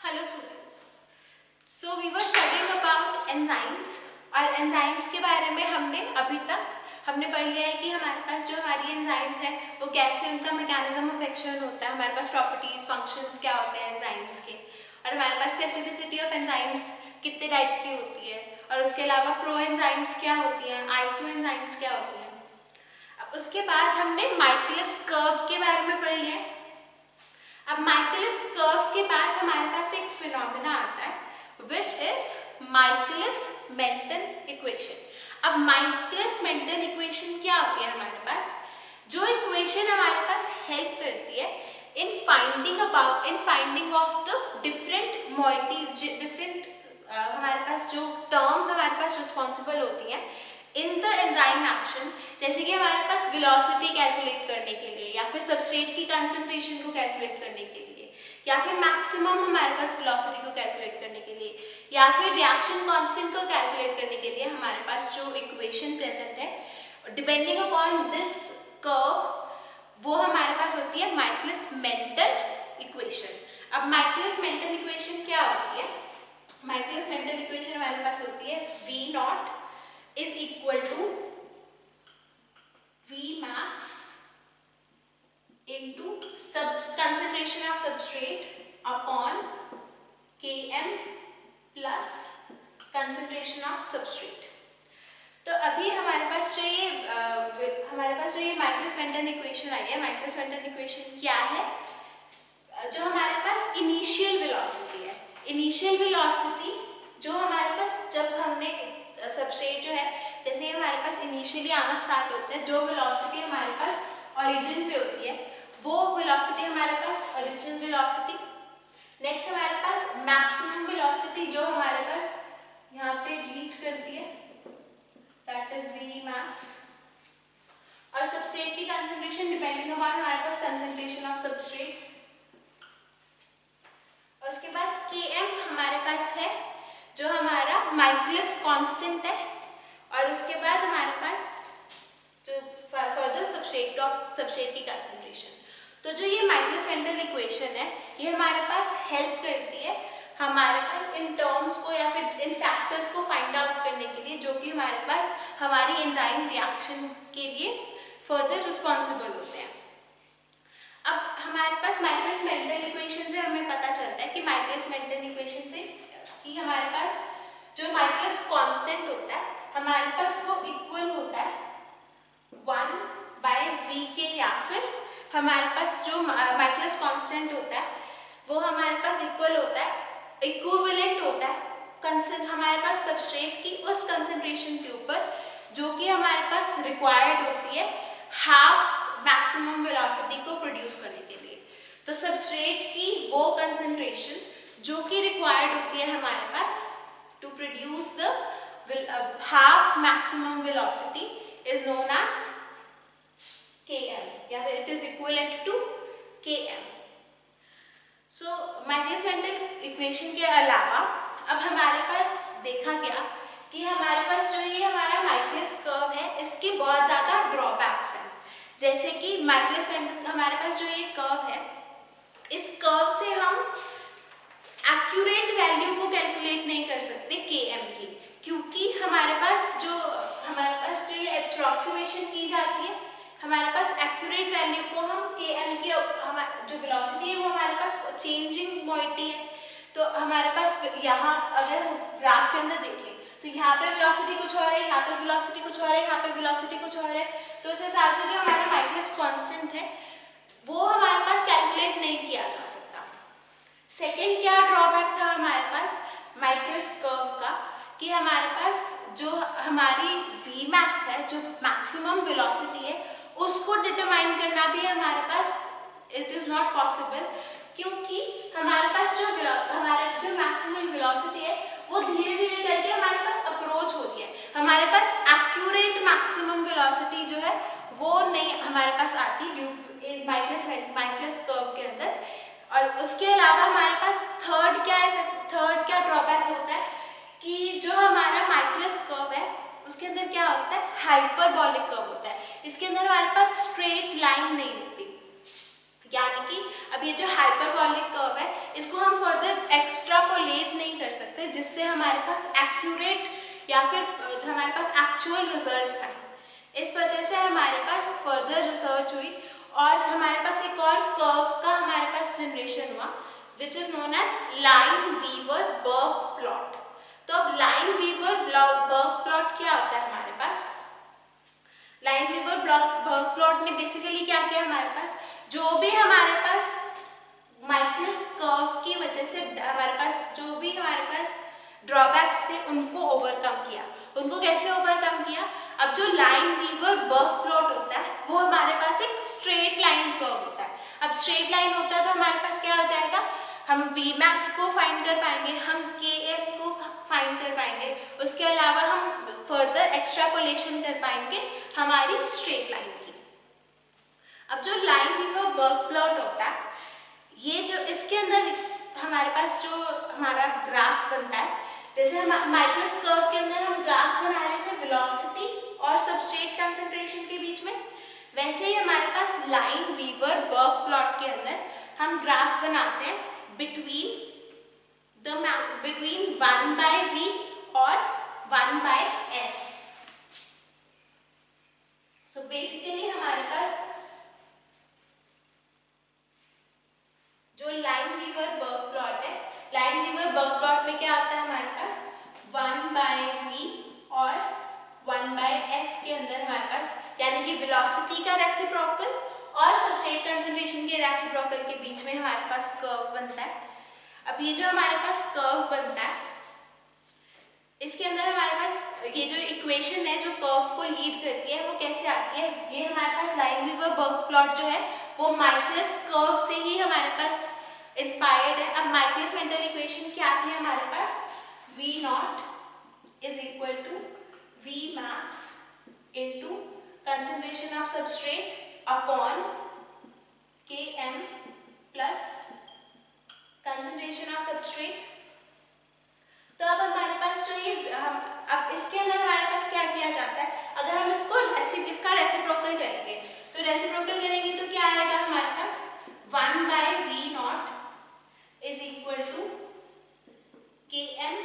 Hello students, so we were studying about enzymes और enzymes के बारे में हमने पढ़ लिया है कि हमारे पास जो हमारी एंजाइम्स हैं वो कैसे उनका मैकेनिज्म ऑफ एक्शन होता है, हमारे पास प्रॉपर्टीज फंक्शंस क्या होते हैं एंजाइम्स के, और हमारे पास स्पेसिफिसिटी ऑफ एंजाइम्स कितने टाइप की होती है, और उसके अलावा प्रो एंजाइम्स क्या होती हैं, आइसो एंजाइम्स क्या होती हैं। उसके बाद हमने माइकलिस कर्व के बारे में पढ़ लिया है। अब माइकलिस कर्व के बाद हमारे पास एक फिनोमेना आता है which is Michaelis Menten equation. अब माइकलिस मेंटन इक्वेशन क्या होती है हमारे पास? जो इक्वेशन हमारे पास हेल्प करती है in finding of the different moiety हमारे पास जो टर्म्स हमारे पास रिस्पॉन्सिबल होती हैं इन द एंजाइम एक्शन, जैसे कि हमारे पास वेलोसिटी कैलकुलेट करने के लिए, या फिर सबस्ट्रेट की कंसंट्रेशन को कैलकुलेट करने के लिए, या फिर मैक्सिमम हमारे पास वेलोसिटी को कैलकुलेट करने के लिए, या फिर रिएक्शन कांस्टेंट को कैलकुलेट करने के लिए हमारे पास जो इक्वेशन प्रेजेंट है डिपेंडिंग अपॉन दिस कर्व वो हमारे पास होती है माइकलिस मेंटन इक्वेशन। अब माइकलिस मेंटन इक्वेशन क्या होती है? माइकलिस मेंटन इक्वेशन हमारे पास होती है V not is equal to V max into concentration of substrate upon Km plus concentration of substrate। तो अभी हमारे पास जो ये माइकलिस मेंटन इक्वेशन आई है, माइकलिस मेंटन इक्वेशन क्या है? जो हमारे पास इनिशियल वेलोसिटी है, इनिशियल वेलोसिटी जो हमारे पास जब हमने सबस्ट्रेट जो है जैसे हमारे पास इनिशियली आना स्टार्ट होता है, जो वेलोसिटी हमारे पास ओरिजिन पे होती है वो वेलोसिटी हमारे पास ओरिजिनल वेलोसिटी। नेक्स्ट हमारे पास मैक्सिमम वेलोसिटी जो हमारे पास यहाँ पे रीच करती है दैट इज V max, और सबस्ट्रेट की कंसंट्रेशन डिपेंडिंग अपॉन हमारे पास कंसंट्रेशन ऑफ सबस्ट्रेट। और उसके बाद Km हमारे पास है जो हमारा माइकलिस कांस्टेंट है, और उसके बाद हमारे पास जो फर्दर सबस्ट्रेट की कंसंट्रेशन। तो जो ये माइकलिस मेंटन इक्वेशन है ये हमारे पास हेल्प करती है हमारे पास इन टर्म्स को या फिर इन फैक्टर्स को फाइंड आउट करने के लिए जो कि हमारे पास हमारी एंजाइम रिएक्शन के लिए फर्दर रिस्पॉन्सिबल होते हैं। अब हमारे पास माइकलिस मेंटन इक्वेशन से हमें पता चलता है कि माइकलिस मेंटन इक्वेशन से कि हमारे पास जो माइकलिस कांस्टेंट होता है हमारे पास वो इक्वल होता है 1/V के, या फिर हमारे पास जो माइकलिस कांस्टेंट होता है वो हमारे पास इक्वल होता है, इक्विवेलेंट होता है हमारे पास सबस्ट्रेट की उस कंसंट्रेशन के ऊपर जो कि हमारे पास रिक्वायर्ड होती है हाफ मैक्सिमम वेलोसिटी को प्रोड्यूस करने के लिए। तो सबस्ट्रेट की वो कंसंट्रेशन जो कि रिक्वायर्ड होती है हमारे पास to produce the half maximum velocity is known as Km, या फिर it is equivalent to Km। So Michaelis Menten equation के अलावा अब हमारे पास देखा गया कि हमारे पास जो ये हमारा माइकलिस कर्व है इसके बहुत ज़्यादा ड्रॉबैक्स हैं। जैसे कि माइकलिस मेंटन हमारे पास जो ये कर्व है इस कर्व से हम एक्यूरेट वैल्यू को कैलकुलेट नहीं कर सकते Km की, क्योंकि हमारे पास जो ये अप्रॉक्सीमेशन की जाती है हमारे पास एक्यूरेट वैल्यू को हम Km की जो वेलोसिटी है वो हमारे पास चेंजिंग मॉइटी है। तो हमारे पास यहाँ अगर ग्राफ के अंदर देखें तो यहाँ पे वेलोसिटी कुछ और है, यहाँ पे वेलोसिटी कुछ और है, यहाँ पे वेलोसिटी कुछ और है। तो उस हिसाब से जो हमारा माइकलिस कांस्टेंट है वो हमारे पास कैलकुलेट नहीं किया जा सकता। सेकेंड क्या ड्रॉबैक था हमारे पास माइकलिस कर्व का कि हमारे पास जो हमारी V max है, जो मैक्सिमम वेलोसिटी है उसको डिटरमाइन करना भी हमारे पास इट इज नॉट पॉसिबल, क्योंकि हमारे पास जो मैक्सिमम वेलोसिटी है वो धीरे धीरे करके हमारे पास अप्रोच हो रही है। हमारे पास एक्यूरेट मैक्सिमम वेलोसिटी जो है वो नहीं हमारे पास आती माइकलिस कर्व के अंदर। और उसके अलावा हमारे पास थर्ड क्या ड्रॉबैक होता है कि जो हमारा माइकलिस कर्व है उसके अंदर क्या होता है, हाइपरबॉलिक कर्व होता है। इसके अंदर हमारे पास स्ट्रेट लाइन नहीं होती, यानी कि अब ये जो हाइपरबॉलिक कर्व है इसको हम फर्दर जिससे हमारे पास एक्यूरेट या फिर हमारे पास एक्चुअल रिजल्ट्स आए। इस वजह से हमारे पास फर्दर रिसर्च हुई और हमारे पास एक और कर्व का हमारे पास जनरेशन हुआ which is known as Lineweaver Burk plot. तो अब लाइन-वीवर-बर्ग प्लॉट क्या होता है हमारे पास? लाइन-वीवर-बर्ग प्लॉट ने बेसिकली क्या किया हमारे पास, जो भी हमारे पास माइकलिस कर्व की वजह से हमारे पास जो भी हमारे पास ड्रॉबैक्स थे उनको ओवरकम किया। उनको कैसे ओवरकम किया? अब जो लाइन-वीवर-बर्ग प्लॉट होता है वो हमारे पास एक स्ट्रेट लाइन कर्व होता है। अब स्ट्रेट लाइन होता है तो हमारे पास क्या हो जाएगा, हम Vmax को फाइंड कर पाएंगे, हम Km को फाइंड कर पाएंगे, उसके अलावा हम फर्दर एक्सट्रापोलेशन कर पाएंगे हमारी स्ट्रेट लाइन की। अब जो लाइन-वीवर-बर्ग प्लॉट होता है ये जो इसके अंदर हमारे पास जो हमारा ग्राफ बनता है, जैसे हम माइकलिस कर्व के अंदर हम ग्राफ बना रहे थे वेलोसिटी और सबस्ट्रेट कंसंट्रेशन के बीच में, वैसे ही हमारे पास लाइन-वीवर-बर्ग प्लॉट के अंदर हम ग्राफ बनाते हैं बिटवीन 1/v और 1/s। सो बेसिकली हमारे पास जो लाइन-वीवर-बर्ग प्लॉट है, लाइन-वीवर-बर्ग प्लॉट में क्या आता है हमारे पास 1/v और 1/s के अंदर हमारे पास यानी कि वेलोसिटी का रेसिप्रोकल और सबस्ट्रेट कंसंट्रेशन के रेसिप्रोकल के बीच में हमारे पास कर्व बनता है। अब ये जो हमारे पास कर्व बनता है इसके अंदर हमारे पास ये जो इक्वेशन है जो कर्व को लीड करती है वो कैसे आती है, ये हमारे पास लाइन-वीवर-बर्ग प्लॉट जो है वो माइकलिस कर्व से ही हमारे पास इंस्पायर्ड है। अब माइकलिस मेंटल इक्वेशन क्या आती है हमारे पास, V0 is equal to Vmax into concentration of substrate upon Km plus concentration of substrate. तो अब हमारे पास जो ये अब इसके अंदर हमारे पास क्या किया जाता है, अगर हम इसका रेसिप्रोकल करेंगे तो रेसिप्रोकल करेंगे तो क्या आएगा हमारे पास 1/V0 is equal to Km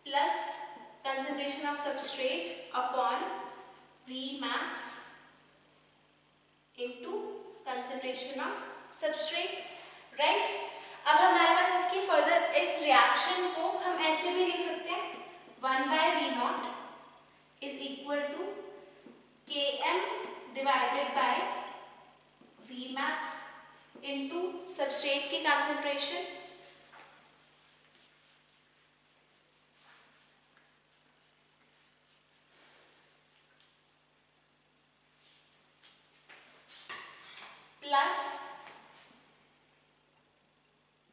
plus concentration of substrate upon Vmax into concentration of substrate, right. अब हमारे पास इसकी फर्दर इस रिएक्शन को हम ऐसे भी लिख सकते हैं 1/V0 is equal to Km divided by Vmax into substrate की concentration plus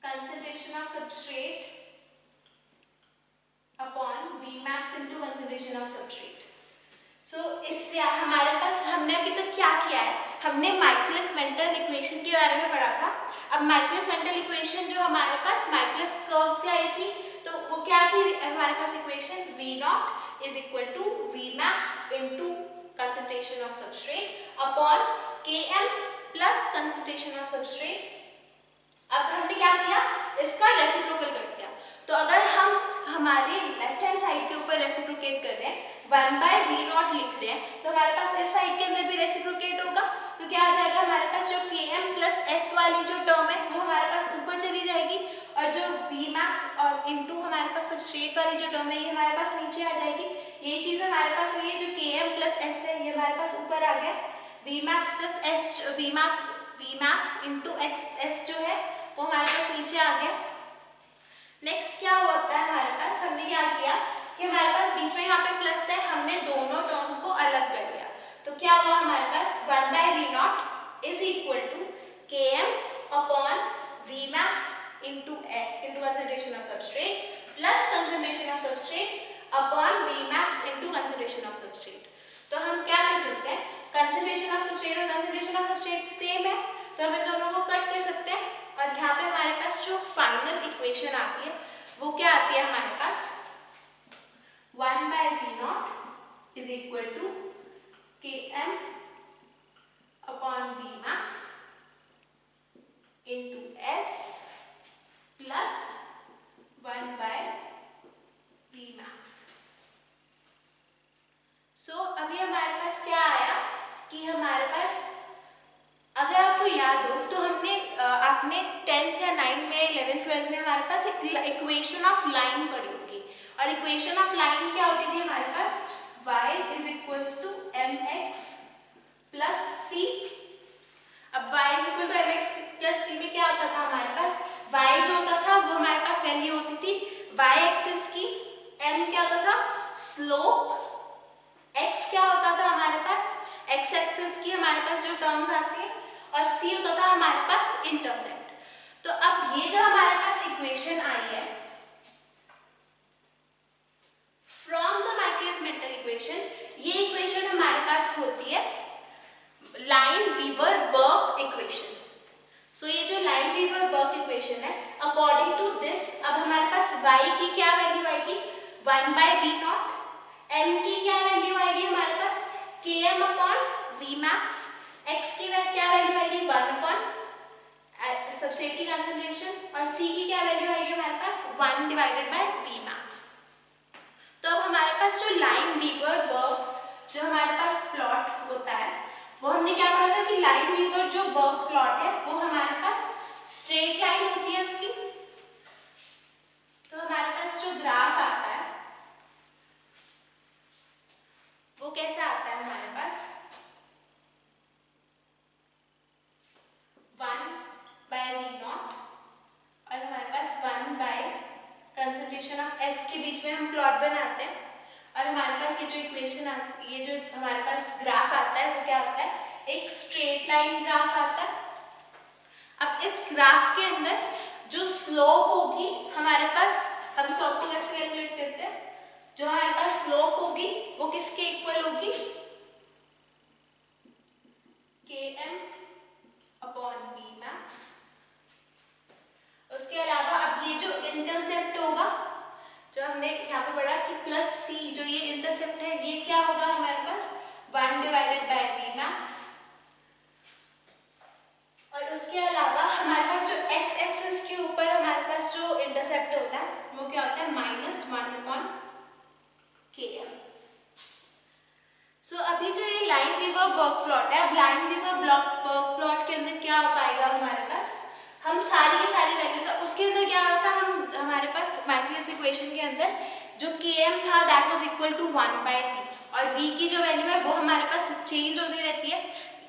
concentration of substrate upon Vmax into concentration of substrate। So इसलिए हमारे पास हमने अभी तक क्या किया है, हमने माइकलिस मेंटल इक्वेशन के बारे में पढ़ा था। अब माइकलिस मेंटल इक्वेशन जो हमारे पास माइकलिस कर्व से आई थी तो वो क्या थी हमारे पास equation, V0 is equal to Vmax into concentration of substrate upon Km plus concentration of substrate। अब हमने क्या किया, इसका रेसिप्रोकल कर दिया। तो अगर हम हमारे लेफ्ट हैंड साइड के ऊपर रेसिप्रोकेट कर रहे हैं 1/V0 लिख रहे हैं तो हमारे पास इस साइड के अंदर भी रेसिप्रोकेट होगा तो क्या आ जाएगा हमारे पास जो Km प्लस S वाली जो टर्म है वो हमारे पास ऊपर चली जाएगी और जो Vmax और इनटू हमारे पास सबस्ट्रेट वाली जो टर्म है ये हमारे पास नीचे आ जाएगी। ये चीज हमारे पास हुई है, जो Km प्लस S है ये हमारे पास ऊपर आ गया, Vmax plus S Vmax into S जो है वो हमारे पास नीचे आ गया। नेक्स्ट क्या होता है हमारे पास, हमने क्या किया कि हमारे पास बीच में यहाँ पे प्लस है, हमने दोनों टर्म्स को अलग कर लिया तो क्या हुआ हमारे पास 1/V0 is equal to Km upon Vmax into concentration of substrate plus concentration of substrate upon Vmax into concentration of substrate. तो हम क्या कर सकते हैं, कंसंट्रेशन ऑफ सबस्ट्रेट और कंसंट्रेशन ऑफ सबस्ट्रेट सेम है तो हम इन दोनों को कट कर सकते हैं और यहाँ पे हमारे पास जो फाइनल इक्वेशन आती है वो क्या आती है हमारे पास 1/V0 is equal to Km upon Vmax into S plus 1/S हमारे पास एक इक्वेशन ऑफ लाइन पड़ी होगी, और इक्वेशन ऑफ लाइन क्या होती थी हमारे पास, y is equals to mx plus c। अब y is equal to mx plus c में क्या होता था हमारे पास, y जो होता था वो हमारे पास वैल्यू होती थी y एक्सिस की, m क्या होता था स्लोप, x क्या होता था हमारे पास x एक्सिस की हमारे पास जो टर्म्स आती है, और c होता था हमारे पास इंटरसेप्ट। तो अब ये जो हमारे पास इक्वेशन आई है from the Michaelis mental equation, ये इक्वेशन हमारे पास होती है लाइन वीवर बर्क इक्वेशन। सो ये जो लाइन वीवर बर्क इक्वेशन है, अकॉर्डिंग टू दिस अब हमारे पास y की क्या वैल्यू आएगी 1/v0, m की क्या वैल्यू आएगी हमारे पास km/vmax, x की क्या वैल्यू आएगी 1 सबस्ट्रेट की कंसंट्रेशन, और c की क्या वैल्यू आएगी हमारे पास 1/Vmax। तो अब हमारे पास जो लाइन वीवर बर्क जो हमारे पास प्लॉट होता है, वो हमने क्या पढ़ा था कि लाइन वीवर जो बर्क प्लॉट है वो हमारे पास स्ट्रेट लाइन होती है उसकी। तो हमारे पास जो ग्राफ आता है वो कैसा आता है हमारे पास 1/V0, और हमारे पास 1/कंसंट्रेशन ऑफ S के बीच में हम प्लॉट बनाते हैं, और हमारे पास ये जो इक्वेशन ये जो हमारे पास ग्राफ आता है वो क्या होता है, एक स्ट्रेट लाइन ग्राफ आता है। अब इस ग्राफ के अंदर जो स्लोप होगी हमारे पास, हम स्लोप को कैसे कैलकुलेट करते हैं, जो हमारे पास स्लोप होगी वो किसके इक्वल होगी km/Vmax। उसके अलावा अब ये जो इंटरसेप्ट होगा जो हमने यहाँ पे पढ़ा कि प्लस c, जो ये इंटरसेप्ट है ये क्या होगा हमारे पास 1/Vmax। और उसके अलावा हमारे पास जो x एक्सिस के ऊपर हमारे पास जो इंटरसेप्ट होता है वो क्या होता है -1/km। सो अभी जो ये लाइन वीवर बर्क प्लॉट है, अब लाइन वीवर बर्क प्लॉट के अंदर क्या हो पाएगा हमारे पास, हम सारी की सारी वैल्यूज, उसके अंदर क्या हो रहा था, हम हमारे पास माइकलिस इक्वेशन के अंदर जो km था that was equal to 1/v, और v की जो वैल्यू है वो हमारे पास चेंज होती रहती है।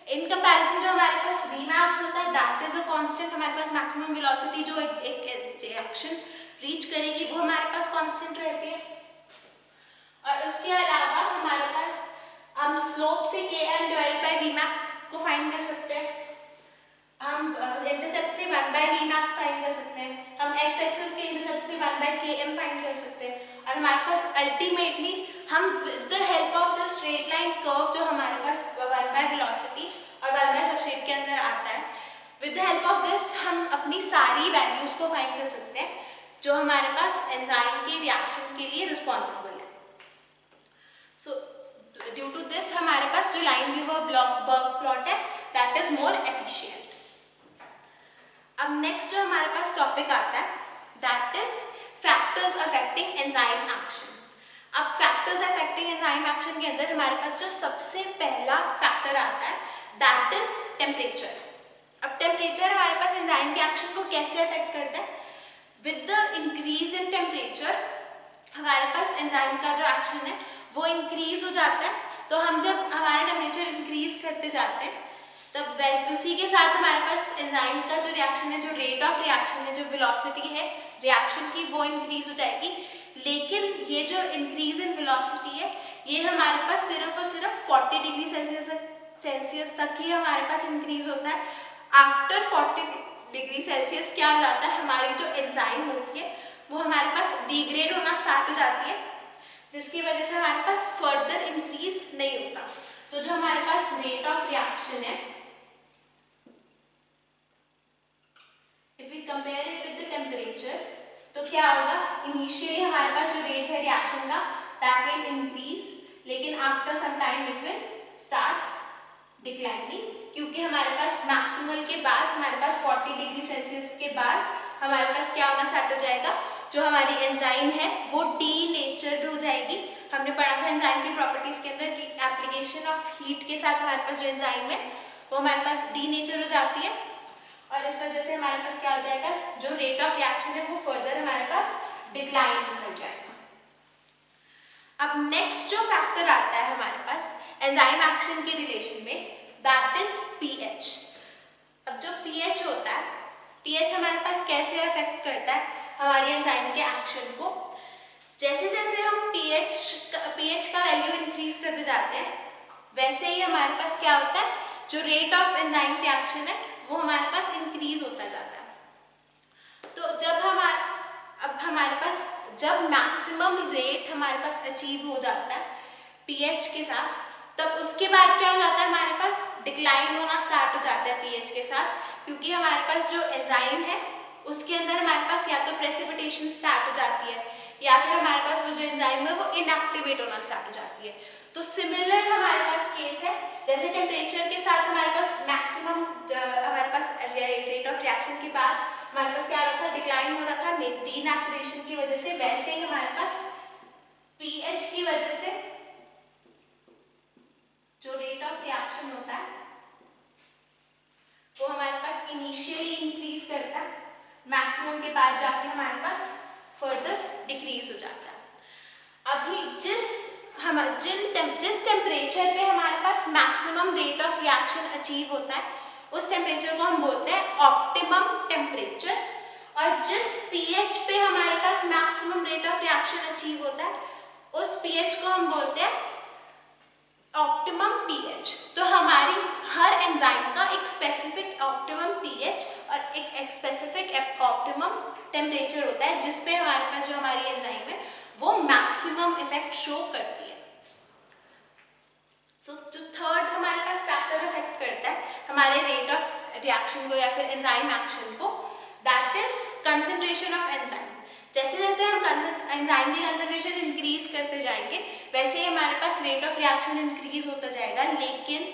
इन कंपैरिजन जो हमारे पास Vmax होता है दैट इज अ कांस्टेंट, हमारे पास मैक्सिमम वेलोसिटी जो एक रिएक्शन रीच करेगी वो हमारे पास कांस्टेंट रहती है। और उसके अलावा हमारे पास हम स्लोप से km/Vmax को फाइंड कर सकते हैं, हम इंटरसेप्ट से 1/Vmax फाइंड कर सकते हैं, हम x एक्सिस के इंटरसेप्ट से 1/km फाइंड कर सकते हैं, और हमारे पास अल्टीमेटली हम with the help of the straight line curve जो हमारे पास 1/वेलोसिटी और 1/सबस्ट्रेट के अंदर आता है, with the help of this हम अपनी सारी वैल्यूज को फाइंड कर सकते हैं जो हमारे पास एंजाइम के रिएक्शन के लिए रिस्पॉन्सिबल है। सो ड्यू टू दिस हमारे पास जो लाइन वीवर बर्क प्लॉट है दैट इज मोर एफिशिएंट। अब नेक्स्ट जो हमारे पास टॉपिक आता है that is factors affecting enzyme action. अब फैक्टर्स अफेक्टिंग एंजाइम एक्शन के अंदर हमारे पास जो सबसे पहला फैक्टर आता है दैट इज टेम्परेचर। अब टेम्परेचर हमारे पास एंजाइम के एक्शन को कैसे अफेक्ट करता है, with the increase in temperature हमारे पास एंजाइम का जो एक्शन है वो इंक्रीज हो जाता है। तो हम जब हमारा टेम्परेचर इंक्रीज करते जाते हैं तब वैसे उसी के साथ हमारे पास एंजाइम का जो रिएक्शन है, जो रेट ऑफ रिएक्शन है, जो वेलोसिटी है रिएक्शन की वो इंक्रीज हो जाएगी। लेकिन ये जो इंक्रीज इन वेलोसिटी है ये हमारे पास सिर्फ और सिर्फ 40 डिग्री सेल्सियस तक ही हमारे पास इंक्रीज होता है। आफ्टर 40 डिग्री सेल्सियस क्या हो जाता है, हमारी जो एंजाइम होती है वो हमारे पास डिग्रेड होना स्टार्ट हो जाती है, जिसकी वजह से हमारे पास फर्दर इंक्रीज नहीं होता। तो जो हमारे पास रेट ऑफ रिएक्शन है, if we compare it with the temperature, तो क्या होगा, इनिशियली हमारे पास जो रेट है रिएक्शन का दैट विल इंक्रीज, लेकिन after some time it will start declining, क्योंकि हमारे पास मैक्सिमल के बाद हमारे पास 40 डिग्री सेल्सियस के बाद हमारे पास क्या होना स्टार्ट हो जाएगा, जो हमारी एंजाइम है वो डीनेचर्ड हो जाएगी। हमने पढ़ा था एंजाइम की प्रॉपर्टीज के अंदर कि एप्लीकेशन ऑफ हीट के साथ हमारे पास जो एंजाइम है वो हमारे पास डीनेचर हो जाती है। और इस वजह से हमारे पास क्या हो जाएगा, जो रेट ऑफ रिएक्शन है वो फर्दर हमारे पास डिक्लाइन कर जाएगा। अब नेक्स्ट जो फैक्टर आता है हमारे पास एंजाइम एक्शन के रिलेशन में, दैट इज पीएच। अब जो पीएच होता है, पीएच हमारे पास कैसे अफेक्ट करता है हमारी एंजाइम के एक्शन को। जैसे जैसे हम पीएच का वैल्यू इंक्रीज करते जाते हैं, वैसे ही हमारे पास क्या होता है, जो रेट ऑफ एंजाइम रिएक्शन है वो हमारे पास इंक्रीज होता जाता है। तो जब मैक्सिमम रेट हमारे पास अचीव हो जाता है पीएच के साथ, तब उसके बाद क्या हो जाता है, हमारे पास डिक्लाइन होना स्टार्ट हो जाता है पीएच के साथ, क्योंकि हमारे पास जो एंजाइम है उसके अंदर हमारे पास या तो प्रेसिपिटेशन स्टार्ट हो जाती है या फिर हमारे पास वो जो एंजाइम है वो इनएक्टिवेट होना स्टार्ट हो जाती है। तो सिमिलर हमारे पास केस है, जैसे टेम्परेचर के साथ हमारे पास मैक्सिमम हमारे पास रेट ऑफ रिएक्शन के बाद हमारे पास क्या हो रहा था, डिक्लाइन हो रहा था डीनेचुरेशन की वजह से, वैसे ही हमारे पास पीएच की वजह से जो रेट ऑफ रिएक्शन होता है वो हमारे पास इनिशियली इंक्रीज करता है, मैक्सिमम के बाद जाके हमारे पास फर्दर डिक्रीज हो जाता है। अभी जिस टेम्परेचर पे हमारे पास maximum rate of reaction achieve होता है उस टेम्परेचर को हम बोलते हैं ऑप्टिमम टेम्परेचर, और जिस पीएच पे हमारे पास maximum rate of reaction achieve होता है उस पीएच को हम बोलते हैं ऑप्टिमम पीएच। तो हमारी हर एंजाइम का एक स्पेसिफिक ऑप्टिमम पीएच और एक स्पेसिफिक ऑप्टिमम टेम्परेचर होता है जिस पे हमारे पास जो हमारी एंजाइम है वो मैक्सिमम इफेक्ट शो करती है। सो जो थर्ड हमारे पास फैक्टर इफेक्ट करता है हमारे रेट ऑफ रिएक्शन को या फिर एंजाइम एक्शन को, that is concentration of enzyme. जैसे जैसे हम एंजाइम की कंसंट्रेशन इंक्रीज करते जाएंगे वैसे ही हमारे पास रेट ऑफ रिएक्शन इंक्रीज होता जाएगा, लेकिन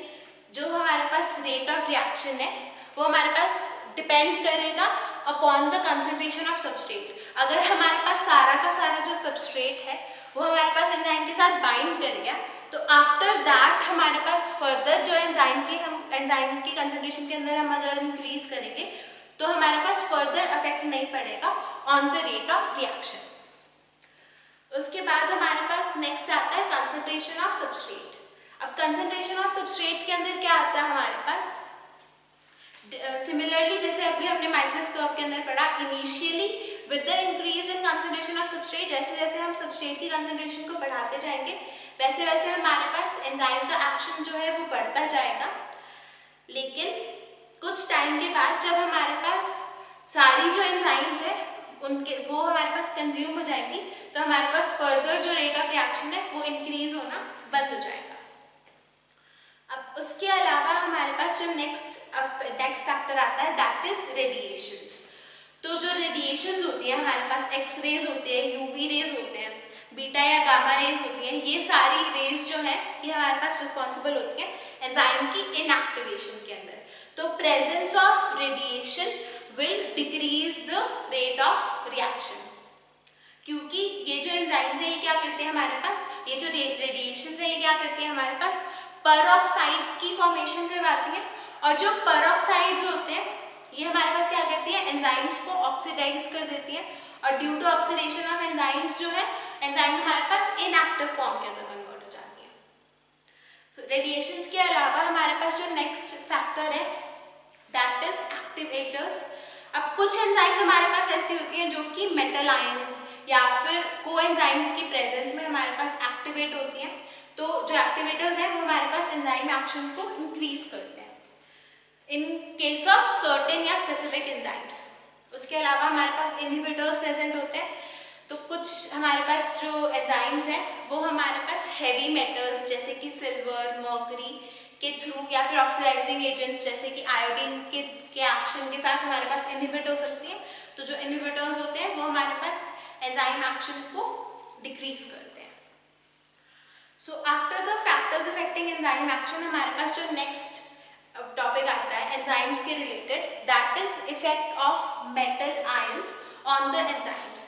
जो हमारे पास रेट ऑफ रिएक्शन है वो हमारे पास डिपेंड करेगा upon the concentration of substrate. अगर हमारे पास सारा का सारा जो सबस्ट्रेट है वो हमारे पास एंजाइम के साथ बाइंड कर गया, तो आफ्टर दैट हमारे पास फर्दर जो एंजाइम की कंसंट्रेशन के अंदर हम अगर इंक्रीज करेंगे तो हमारे पास फर्दर इफेक्ट नहीं पड़ेगा on the rate of reaction. उसके बाद हमारे पास नेक्स्ट आता है कंसंट्रेशन ऑफ सबस्ट्रेट। अब कंसंट्रेशन ऑफ सबस्ट्रेट के अंदर क्या आता है हमारे पास, सिमिलरली जैसे अभी हमने माइक्रोस कर्व के अंदर पढ़ा, initially with the increase in concentration of substrate, जैसे जैसे हम सबस्ट्रेट की कंसंट्रेशन को बढ़ाते जाएंगे वैसे वैसे हमारे पास एंजाइम का एक्शन जो है वो बढ़ता जाएगा। लेकिन कुछ टाइम के बाद जब हमारे पास सारी जो एंजाइम्स है वो हमारे पास कंज्यूम हो जाएंगी तो हमारे पास फर्दर जो रेट ऑफ रिएक्शन है वो इंक्रीज होना बंद हो जाएगा। अब उसके अलावा हमारे पास जो नेक्स्ट फैक्टर आता है दैट इज रेडिएशंस। तो जो रेडिएशंस होती है हमारे पास, एक्स रेज होते हैं, यूवी रेज होते हैं, बीटा या गामा रेज होती हैं, ये सारी रेज जो है ये हमारे पास रिस्पॉन्सिबल होती हैं एंजाइम की इनएक्टिवेशन के अंदर। तो presence of radiation will decrease the rate of reaction, क्योंकि ये जो एंजाइम्स है ये क्या करते हैं हमारे पास, ये जो रेडिएशन है ये क्या करते हैं हमारे पास पेरोक्साइड्स की फॉर्मेशन करवाती है, और जो पेरोक्साइड्स होते हैं ये हमारे पास क्या करती है, एंजाइम्स को ऑक्सीडाइज कर देती है, और due to oxidation of enzymes जो है एंजाइम्स हमारे पास इनएक्टिव फॉर्म के अंदर कन्वर्ट हो जाती है। सो रेडिएशंस के अलावा हमारे पास जो नेक्स्ट फैक्टर है दैट इज एक्टिवेटर्स। अब कुछ एंजाइम्स हमारे पास ऐसी होती हैं जो कि मेटल आयंस या फिर कोएंजाइम्स की प्रेजेंस में हमारे पास एक्टिवेट होती हैं, तो जो एक्टिवेटर्स हैं वो हमारे पास एंजाइम एक्शन को इंक्रीज करते हैं इन केस ऑफ सर्टेन या स्पेसिफिक एंजाइम्स। उसके अलावा हमारे पास इनहिबिटर्स प्रेजेंट होते हैं, तो कुछ हमारे पास जो एंजाइम्स हैं वो हमारे पास हैवी मेटल्स जैसे कि सिल्वर, मर्करी के थ्रू या फिर ऑक्सीडाइजिंग एजेंट्स जैसे कि आयोडीन के एक्शन के साथ हमारे पास इनहिबिट हो सकती है। तो जो इनहिबिटर्स होते हैं वो हमारे पास एंजाइम एक्शन को डिक्रीज करते हैं। So after the factors affecting enzyme action हमारे पास जो नेक्स्ट टॉपिक आता है एंजाइम्स के related, that is effect of metal ions on the enzymes.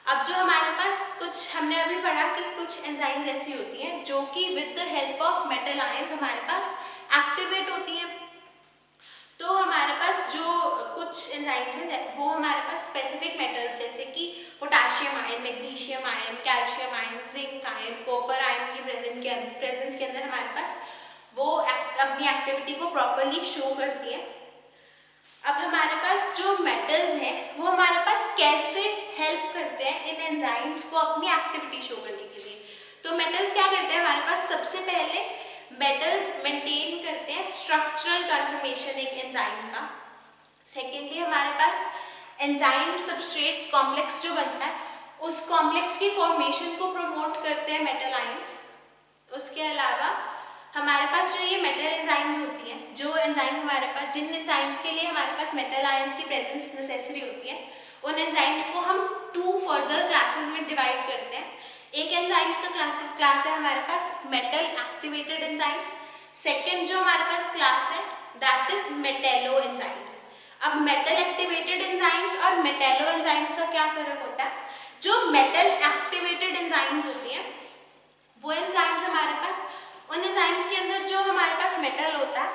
अब जो हमारे पास कुछ हमने अभी पढ़ा कि कुछ एंजाइम्स ऐसी होती हैं जो कि with the help of metal ions हमारे पास एक्टिवेट होती हैं। तो हमारे पास जो कुछ एंजाइम्स हैं वो हमारे पास स्पेसिफिक मेटल्स जैसे कि potassium ion, magnesium ion, calcium ion, zinc ion, copper ion की प्रेजेंस के अंदर हमारे पास वो अपनी एक्टिविटी को प्रॉपरली शो करती है। अब हमारे पास जो मेटल्स हैं वो हमारे पास कैसे हेल्प करते हैं इन एंजाइम्स को अपनी एक्टिविटी शो करने के लिए। तो मेटल्स क्या करते हैं हमारे पास, सबसे पहले मेटल्स मेंटेन करते हैं स्ट्रक्चरल कन्फर्मेशन एक एंजाइम का। सेकेंडली हमारे पास एंजाइम सबस्ट्रेट कॉम्प्लेक्स जो बनता है उस कॉम्प्लेक्स की फॉर्मेशन को प्रमोट करते हैं मेटल आयंस। उसके अलावा हमारे पास जो ये मेटल एंजाइम्स होती हैं, जो एंजाइम हमारे पास, जिन एंजाइम्स के लिए हमारे पास मेटल आयंस की प्रेजेंस नेसेसरी होती है, उन एंजाइम्स को हम 2 फर्दर क्लासेस में डिवाइड करते हैं। एक एंजाइम्स का क्लास है हमारे पास मेटल एक्टिवेटेड एंजाइम। सेकेंड जो हमारे पास क्लास है दैट इज मेटेलो एंजाइम्स। अब मेटल एक्टिवेटेड एंजाइम्स और मेटेलो एंजाइम्स का क्या फर्क होता है? जो मेटल एक्टिवेटेड एंजाइम्स होती हैं वो एंजाइम्स हमारे पास, उन एंजाइम्स के अंदर जो हमारे पास मेटल होता है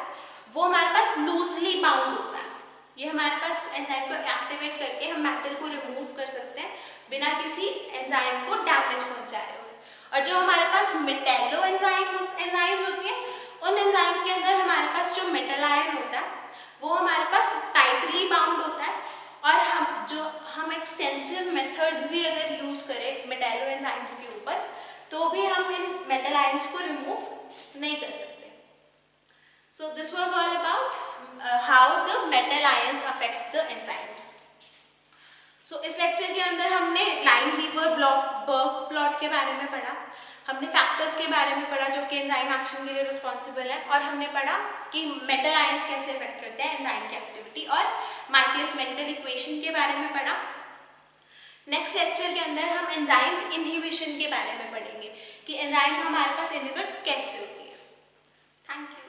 वो हमारे पास लूजली बाउंड होता है। ये हमारे पास एंजाइम को एक्टिवेट करके हम मेटल को रिमूव कर सकते हैं बिना किसी एंजाइम को डैमेज पहुंचाए हुए। और जो हमारे पास मेटेलो एंजाइम्स होती हैं उन एंजाइम्स के अंदर हमारे पास जो मेटल आयन होता है वो हमारे पास टाइटली बाउंड होता है। और हम एक्सटेंसिव मेथड्स भी अगर यूज करें मेटेलो एंजाइम्स के ऊपर तो भी हम इन मेटल आयंस को रिमूव नहीं कर सकते। So this was all about how the metal ions affect the enzymes. सो इस लेक्चर के अंदर हमने लाइन-वीवर बर्क प्लॉट के बारे में पढ़ा, हमने फैक्टर्स के बारे में पढ़ा जो कि एंजाइम एक्शन के लिए रिस्पॉन्सिबल है, और हमने पढ़ा कि मेटल आयंस कैसे अफेक्ट करते हैं एंजाइम की एक्टिविटी, और माइकलिस-मेंटन इक्वेशन के बारे में पढ़ा। नेक्स्ट लेक्चर के अंदर हम एंजाइम इनहिबिशन के बारे में पढ़ेंगे कि एंजाइम हमारे पास इनहिबिट कैसे होती है। Thank you.